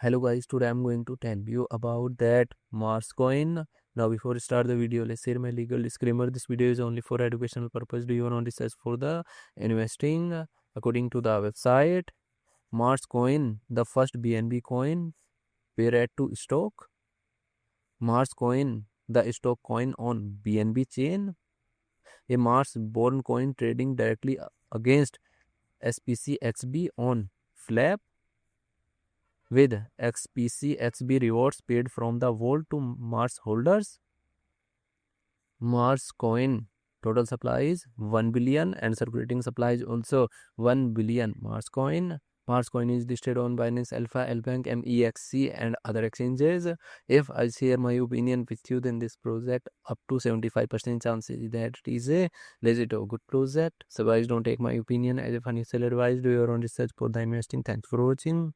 Hello guys, today I'm going to tell you about that MarsCoin. Now before we start the video, let's share my legal disclaimer. This video is only for educational purpose. Do your own research for the investing. According to the website, MarsCoin, the first BNB coin, paired to stock. MarsCoin, the stock coin on BNB chain. A Mars-born coin trading directly against SPCXB on Flap, with XPCXB rewards paid from the vault to Mars holders. Mars coin total supply is 1 billion and circulating supply is also 1 billion Mars coin. Mars coin is listed on Binance Alpha, Lbank, MEXC and other exchanges. If I share my opinion with you, then this project up to 75% chances that it is a legit or good project. So guys, don't take my opinion as a financial advice. Do your own research for the investing. Thanks for watching.